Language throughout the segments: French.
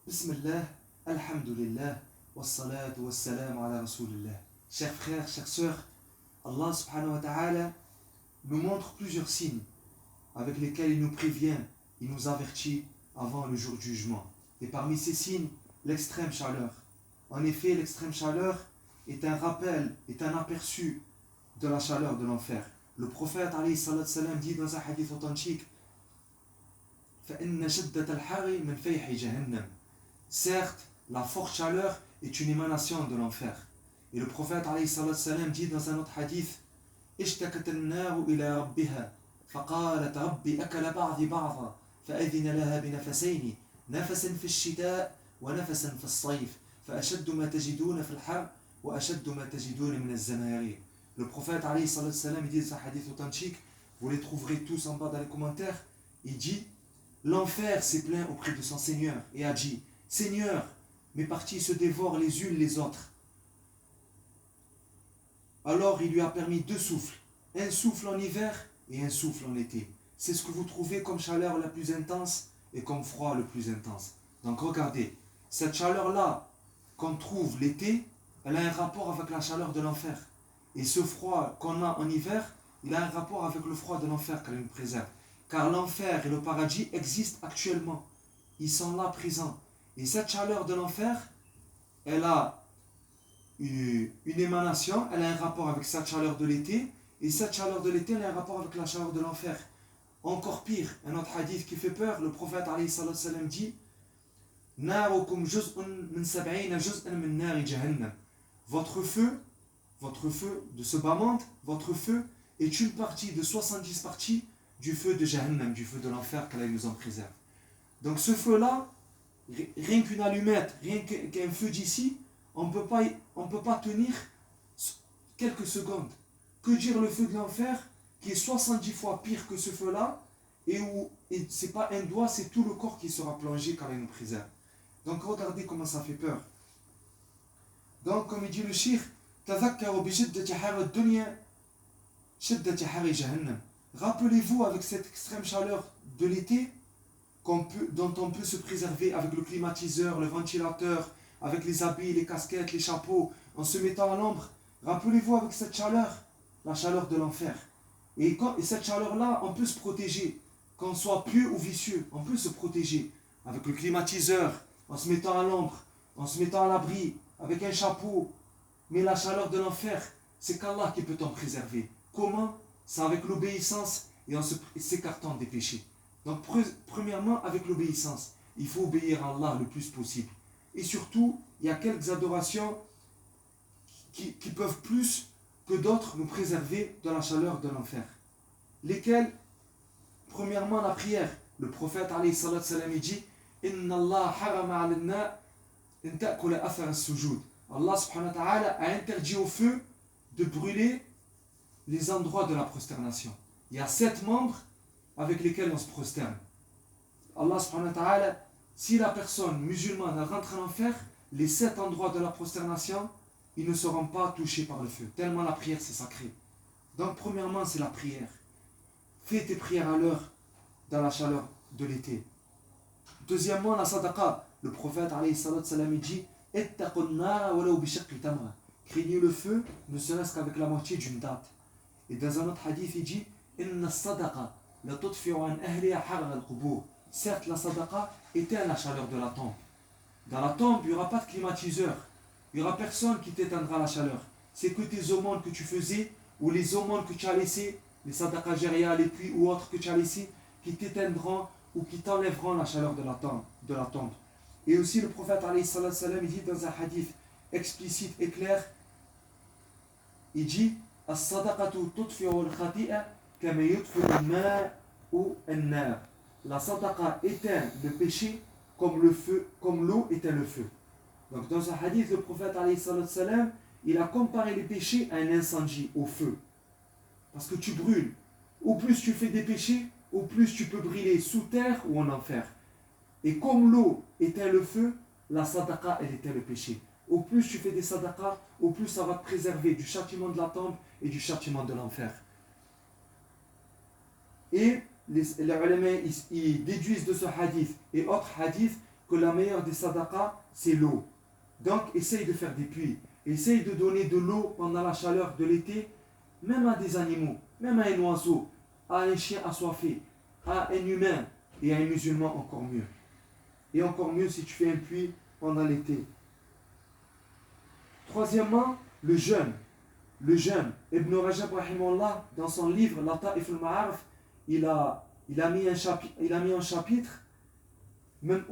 Bismillah, alhamdulillah, wassalatu wassalam ala rasulillah. Chers frères, chères sœurs, Allah subhanahu wa ta'ala nous montre plusieurs signes avec lesquels il nous prévient, il nous avertit avant le jour du jugement. Et parmi ces signes, l'extrême chaleur. En effet, l'extrême chaleur est un rappel, est un aperçu de la chaleur de l'enfer. Le prophète alayhi salatu salam dit dans un hadith authentique فَإِنَّ شِدَّةَ الْحَرِّ مِنْ فَيْحِ جَهَنَّمَ. Certes, la forte chaleur est une émanation de l'enfer. Et le prophète alayhi salatu salam dit dans un autre hadith اشتكت النار إلى ربها فقالت ربي أكل بعضي بعضا فأذن لها بنفسين نفس في الشتاء ونفس في الصيف فأشد ما تجدون في الحر وأشد ما تجدون من الزمهرير. Le prophète alayhi salatu salam dit dans un hadith authentique, vous les trouverez tous en bas dans les commentaires, il dit l'enfer s'est plaint auprès de son Seigneur et a dit Seigneur, mes parties se dévorent les unes les autres. Alors il lui a permis deux souffles, un souffle en hiver et un souffle en été. C'est ce que vous trouvez comme chaleur la plus intense et comme froid le plus intense. Donc regardez, cette chaleur-là qu'on trouve l'été, elle a un rapport avec la chaleur de l'enfer. Et ce froid qu'on a en hiver, il a un rapport avec le froid de l'enfer qu'elle nous préserve. Car l'enfer et le paradis existent actuellement. Ils sont là présents. Et cette chaleur de l'enfer, elle a une émanation, elle a un rapport avec cette chaleur de l'été, et cette chaleur de l'été, elle a un rapport avec la chaleur de l'enfer. Encore pire, un autre hadith qui fait peur, le prophète alayhi salatu salam dit Narukum juz'un min sab'ina juz'an min nari jahannam. Votre feu de ce bas monde, votre feu est une partie de 70 parties du feu de Jahannam, du feu de l'enfer qu'Allah nous en préserve. Donc ce feu-là, rien qu'une allumette, rien qu'un feu d'ici, on ne peut pas tenir quelques secondes. Que dire le feu de l'enfer qui est 70 fois pire que ce feu-là et où ce n'est pas un doigt, c'est tout le corps qui sera plongé car il nous préserve. Donc regardez comment ça fait peur. Donc comme il dit le shir, rappelez-vous avec cette extrême chaleur de l'été dont on peut se préserver avec le climatiseur, le ventilateur, avec les habits, les casquettes, les chapeaux, en se mettant à l'ombre. Rappelez-vous avec cette chaleur, la chaleur de l'enfer. Et cette chaleur-là, on peut se protéger. Qu'on soit pieux ou vicieux, on peut se protéger avec le climatiseur, en se mettant à l'ombre, en se mettant à l'abri, avec un chapeau. Mais la chaleur de l'enfer, c'est qu'Allah qui peut t'en préserver. Comment? C'est avec l'obéissance et en s'écartant des péchés. Donc premièrement, avec l'obéissance, il faut obéir à Allah le plus possible. Et surtout, il y a quelques adorations qui peuvent plus que d'autres nous préserver de la chaleur de l'enfer. Lesquelles? Premièrement, la prière. Le prophète alayhi salatu salam dit Inna Allah harama alanna in ta'kula athar as-sujud. Allah subhanahu wa ta'ala a interdit au feu de brûler les endroits de la prosternation. Il y a 7 membres avec lesquels on se prosterne. Allah subhanahu wa ta'ala, si la personne musulmane rentre en enfer, les 7 endroits de la prosternation, ils ne seront pas touchés par le feu. Tellement la prière c'est sacré. Donc premièrement c'est la prière. Fais tes prières à l'heure dans la chaleur de l'été. Deuxièmement la sadaqa. Le prophète alayhi salatu salam dit craignez le feu, ne serait-ce qu'avec la moitié d'une date. Et dans un autre hadith, il dit certes, la sadaqa éteint la chaleur de la tombe. Dans la tombe, il n'y aura pas de climatiseur. Il n'y aura personne qui t'éteindra la chaleur. C'est que tes aumônes que tu faisais, ou les aumônes que tu as laissées, les sadaqa jaria, les puits ou autres que tu as laissés, qui t'éteindront ou qui t'enlèveront la chaleur de la tombe. Et aussi le prophète alayhi salatu salam, il dit dans un hadith explicite et clair, il dit As-sadaqatu tutfi'u al-khati'a kama yutfi'u al-ma'u an-nar. La sadaqa éteint le péché comme l'eau éteint le feu. Donc dans un hadith, le prophète alayhi salatu salam, il a comparé les péchés à un incendie, au feu. Parce que tu brûles. Au plus tu fais des péchés, au plus tu peux brûler sous terre ou en enfer. Et comme l'eau éteint le feu, la sadaqa, elle éteint le péché. Au plus tu fais des sadaqas, au plus ça va te préserver du châtiment de la tombe et du châtiment de l'enfer. Et les ulama, ils déduisent de ce hadith et autres hadiths que la meilleure des sadaqas, c'est l'eau. Donc, essaye de faire des puits. Essaye de donner de l'eau pendant la chaleur de l'été, même à des animaux, même à un oiseau, à un chien assoiffé, à un humain et à un musulman encore mieux. Et encore mieux si tu fais un puits pendant l'été. Troisièmement, le jeûne. Le jeûne. Ibn Rajab, rahimahullah, dans son livre, Lata'if al-Ma'arif, il a mis un chapitre, même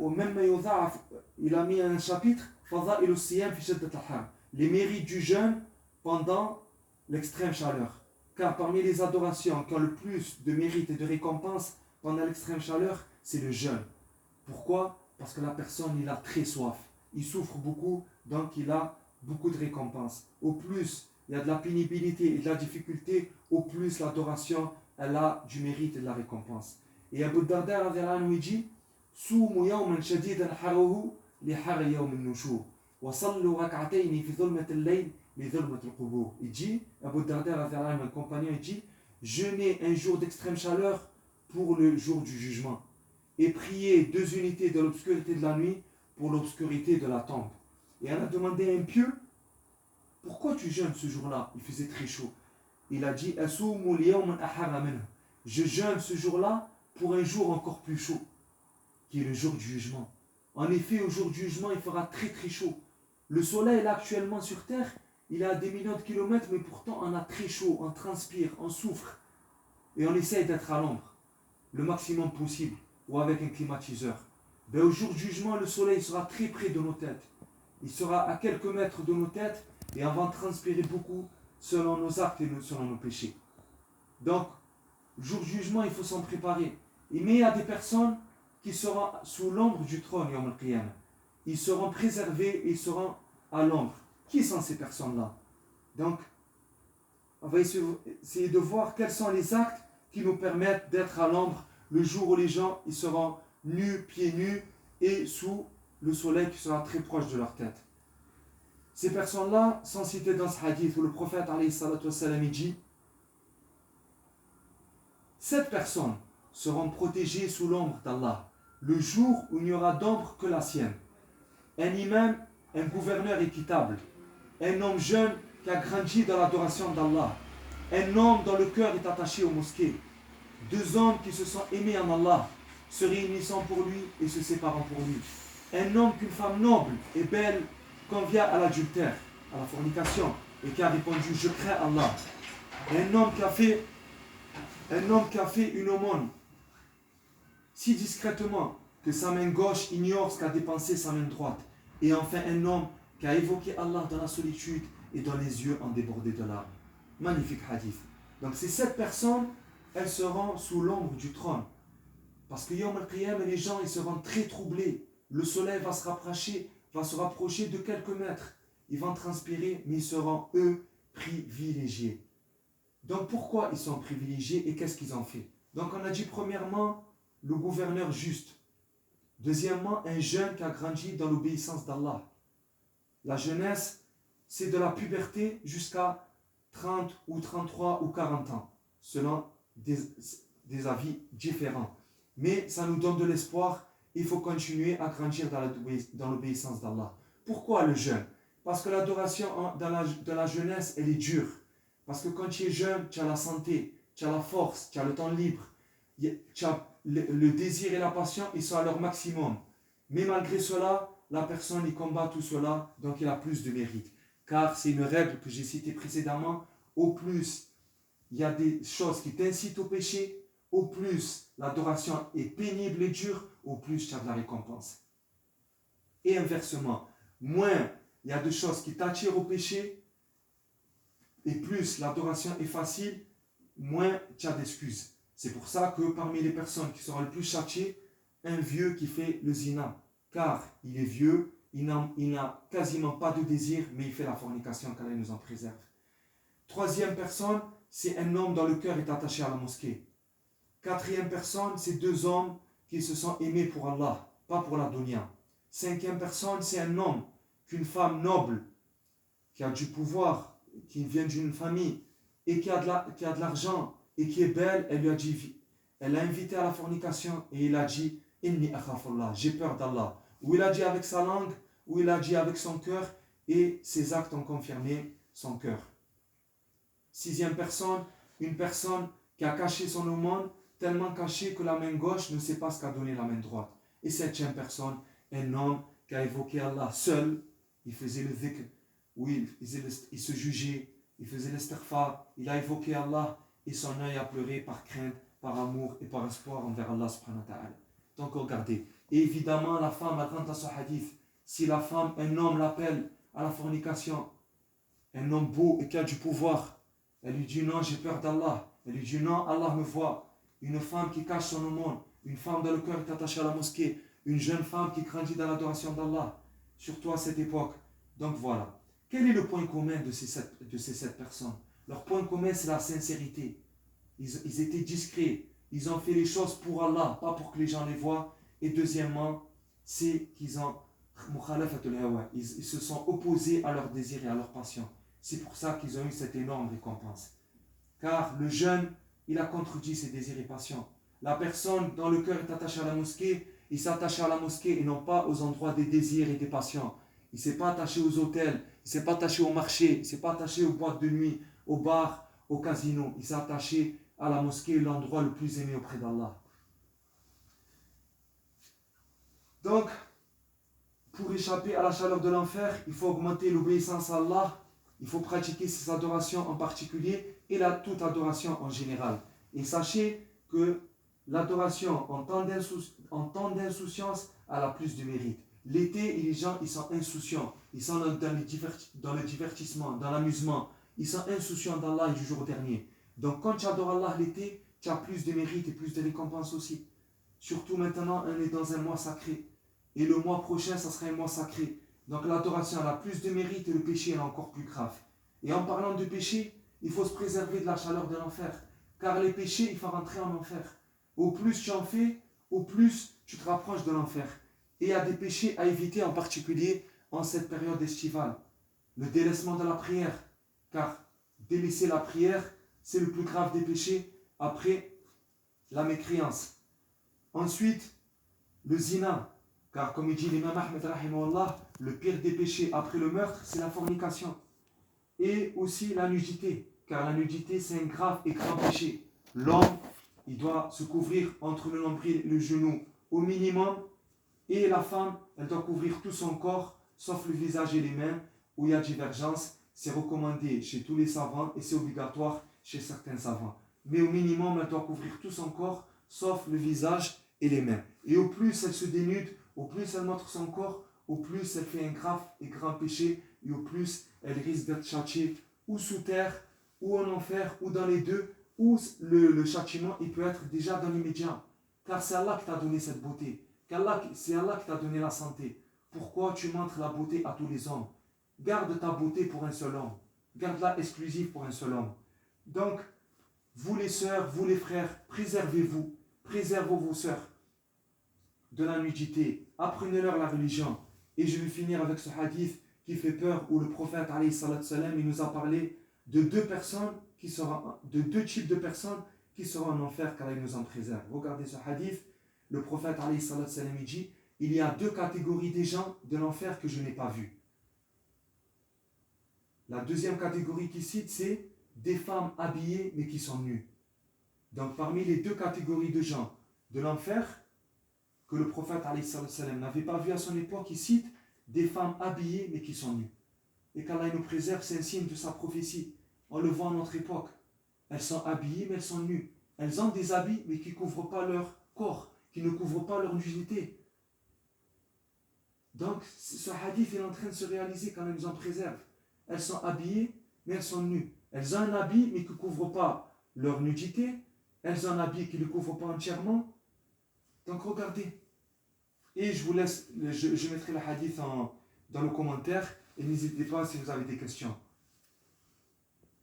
il a mis un chapitre, Fada'il al-Siyam fi shaddat al-Har, les mérites du jeûne pendant l'extrême chaleur. Car parmi les adorations qui ont le plus de mérite et de récompense pendant l'extrême chaleur, c'est le jeûne. Pourquoi? Parce que la personne, il a très soif. Il souffre beaucoup, donc il a beaucoup de récompenses. Au plus il y a de la pénibilité et de la difficulté, au plus l'adoration, elle a du mérite et de la récompense. Et Abu Darda radhiyallahu anhu dit: Soumu yawman shadidan harahu li har yawm an-nushur wa sallu rak'atayn fi dhulmat al-layl li dhulmat al-qubur. Il dit, Abu Darda radhiyallahu anhu, un compagnon, il dit: jeûnez un jour d'extrême chaleur pour le jour du jugement et priez 2 unités de l'obscurité de la nuit pour l'obscurité de la tombe. Et elle a demandé à un pieux: pourquoi tu jeûnes ce jour-là? Il faisait très chaud. Il a dit: je jeûne ce jour-là pour un jour encore plus chaud, qui est le jour du jugement. En effet, au jour du jugement, il fera très très chaud. Le soleil, là, actuellement sur Terre, il est à des millions de kilomètres, mais pourtant on a très chaud, on transpire, on souffre. Et on essaye d'être à l'ombre, le maximum possible, ou avec un climatiseur. Ben, au jour du jugement, le soleil sera très près de nos têtes. Il sera à quelques mètres de nos têtes et on va transpirer beaucoup selon nos actes et selon nos péchés. Donc, le jour du jugement, il faut s'en préparer. Mais il y a des personnes qui seront sous l'ombre du trône, Yawm al-Qiyamah. Ils seront préservés et ils seront à l'ombre. Qui sont ces personnes-là? Donc, on va essayer de voir quels sont les actes qui nous permettent d'être à l'ombre le jour où les gens ils seront nus, pieds nus et sous le soleil qui sera très proche de leur tête. Ces personnes-là sont citées dans ce hadith où le prophète alayhi salatu wassalam dit: 7 personnes seront protégées sous l'ombre d'Allah le jour où il n'y aura d'ombre que la sienne. Un imam, un gouverneur équitable, un homme jeune qui a grandi dans l'adoration d'Allah, un homme dont le cœur est attaché aux mosquées, 2 hommes qui se sont aimés en Allah, se réunissant pour lui et se séparant pour lui, un homme qu'une femme noble et belle convient à l'adultère, à la fornication, et qui a répondu: je crains Allah. Un homme qui a fait une aumône si discrètement que sa main gauche ignore ce qu'a dépensé sa main droite. Et enfin un homme qui a évoqué Allah dans la solitude et dont les yeux ont débordé de larmes. Magnifique hadith. Donc ces 7 personnes, elles seront sous l'ombre du trône. Parce que Yawm al-Qiyamah, les gens ils seront très troublés. Le soleil va se rapprocher de quelques mètres. Ils vont transpirer, mais ils seront, eux, privilégiés. Donc pourquoi ils sont privilégiés et qu'est-ce qu'ils ont fait? Donc on a dit premièrement, le gouverneur juste. Deuxièmement, un jeune qui a grandi dans l'obéissance d'Allah. La jeunesse, c'est de la puberté jusqu'à 30 ou 33 ou 40 ans, selon des avis différents. Mais ça nous donne de l'espoir. Il faut continuer à grandir dans l'obéissance d'Allah. Pourquoi le jeûne? Parce que l'adoration de la jeunesse, elle est dure. Parce que quand tu es jeune, tu as la santé, tu as la force, tu as le temps libre, tu as le désir et la passion, ils sont à leur maximum. Mais malgré cela, la personne y combat tout cela, donc il a plus de mérite. Car c'est une règle que j'ai citée précédemment, au plus il y a des choses qui t'incitent au péché, au plus l'adoration est pénible et dure, au plus tu as de la récompense. Et inversement, moins il y a de choses qui t'attirent au péché, et plus l'adoration est facile, moins tu as d'excuses. C'est pour ça que parmi les personnes qui seront le plus châtiées, un vieux qui fait le zina, car il est vieux, il n'a quasiment pas de désir, mais il fait la fornication, qu'Allah nous en préserve. Troisième personne, c'est un homme dont le cœur est attaché à la mosquée. Quatrième personne, c'est 2 hommes qui se sont aimés pour Allah, pas pour la dunya. Cinquième personne, c'est un homme qu'une femme noble, qui a du pouvoir, qui vient d'une famille, et qui a de l'argent, et qui est belle, elle l'a invité à la fornication, et il a dit: Inni akhafullah, j'ai peur d'Allah. ou il a dit avec sa langue, ou il a dit avec son cœur, et ses actes ont confirmé son cœur. Sixième personne, une personne qui a caché son aumône, tellement caché que la main gauche ne sait pas ce qu'a donné la main droite. Et septième personne, un homme qui a évoqué Allah seul, il faisait le dhikr, oui, il se jugeait, il faisait l'istighfar, il a évoqué Allah et son œil a pleuré par crainte, par amour et par espoir envers Allah subhanahu wa ta'ala. Donc regardez, et évidemment la femme, elle rentre dans ce hadith, si la femme, un homme l'appelle à la fornication, un homme beau et qui a du pouvoir, elle lui dit non, j'ai peur d'Allah, elle lui dit non, Allah me voit, une femme qui cache son aumône, une femme dont le cœur est attaché à la mosquée, une jeune femme qui grandit dans l'adoration d'Allah, surtout à cette époque. Donc voilà. Quel est le point commun de ces sept personnes? Leur point commun, c'est la sincérité. Ils étaient discrets. Ils ont fait les choses pour Allah, pas pour que les gens les voient. Et deuxièmement, c'est qu'ils ont ils se sont opposés à leurs désirs et à leurs passions. C'est pour ça qu'ils ont eu cette énorme récompense. Car le jeune, il a contredit ses désirs et passions. La personne dont le cœur est attaché à la mosquée, il s'attache à la mosquée et non pas aux endroits des désirs et des passions. Il ne s'est pas attaché aux hôtels, il ne s'est pas attaché au marché, il ne s'est pas attaché aux boîtes de nuit, aux bars, aux casinos. Il s'est attaché à la mosquée, l'endroit le plus aimé auprès d'Allah. Donc, pour échapper à la chaleur de l'enfer, il faut augmenter l'obéissance à Allah, il faut pratiquer ses adorations en particulier et toute adoration en général. Et sachez que l'adoration en temps d'insouciance a la plus de mérite. L'été, les gens, ils sont insouciants. Ils sont dans le divertissement, dans l'amusement. Ils sont insouciants d'Allah et du jour dernier. Donc quand tu adores Allah l'été, tu as plus de mérite et plus de récompense aussi. Surtout maintenant, on est dans un mois sacré. Et le mois prochain, ça sera un mois sacré. Donc l'adoration a plus de mérite et le péché est encore plus grave. Et en parlant de péché, il faut se préserver de la chaleur de l'enfer. Car les péchés, il faut rentrer en enfer. Au plus tu en fais, au plus tu te rapproches de l'enfer. Et il y a des péchés à éviter, en particulier en cette période estivale. Le délaissement de la prière. Car délaisser la prière, c'est le plus grave des péchés après la mécréance. Ensuite, le zina. Car comme il dit l'imam Ahmed rahimahullah, le pire des péchés après le meurtre, c'est la fornication. Et aussi la nudité. Car la nudité, c'est un grave et grand péché. L'homme, il doit se couvrir entre le nombril et le genou au minimum. Et la femme, elle doit couvrir tout son corps, sauf le visage et les mains, où il y a divergence. C'est recommandé chez tous les savants et c'est obligatoire chez certains savants. Mais au minimum, elle doit couvrir tout son corps, sauf le visage et les mains. Et au plus elle se dénude, au plus elle montre son corps, au plus elle fait un grave et grand péché, et au plus elle risque d'être châtiée ou sous terre, ou en enfer, ou dans les deux, ou le châtiment, il peut être déjà dans l'immédiat. Car c'est Allah qui t'a donné cette beauté. C'est Allah qui t'a donné la santé. Pourquoi tu montres la beauté à tous les hommes? Garde ta beauté pour un seul homme. Garde-la exclusive pour un seul homme. Donc, vous les sœurs, vous les frères, préservez-vous. Préservez vos sœurs de la nudité. Apprenez-leur la religion. Et je vais finir avec ce hadith qui fait peur, où le prophète alayhi salatu salam, il nous a parlé de deux types de personnes qui seront en enfer, car il nous en préserve. Regardez ce hadith. Le prophète alayhi salatu salam, il dit: il y a deux catégories des gens de l'enfer que je n'ai pas vues. La deuxième catégorie qu'il cite, c'est des femmes habillées mais qui sont nues. Donc parmi les deux catégories de gens de l'enfer que le prophète alayhi salam n'avait pas vu à son époque, il cite des femmes habillées mais qui sont nues. Et qu'Allah nous préserve, c'est un signe de sa prophétie. On le voit à notre époque. Elles sont habillées mais elles sont nues. Elles ont des habits mais qui ne couvrent pas leur corps, qui ne couvrent pas leur nudité. Donc ce hadith est en train de se réaliser quand elle nous en préserve. Elles sont habillées, mais elles sont nues. Elles ont un habit, mais qui ne couvre pas leur nudité. Elles ont un habit qui ne couvre pas entièrement. Donc regardez. Et je vous laisse, je mettrai le hadith dans le commentaire. Et n'hésitez pas si vous avez des questions.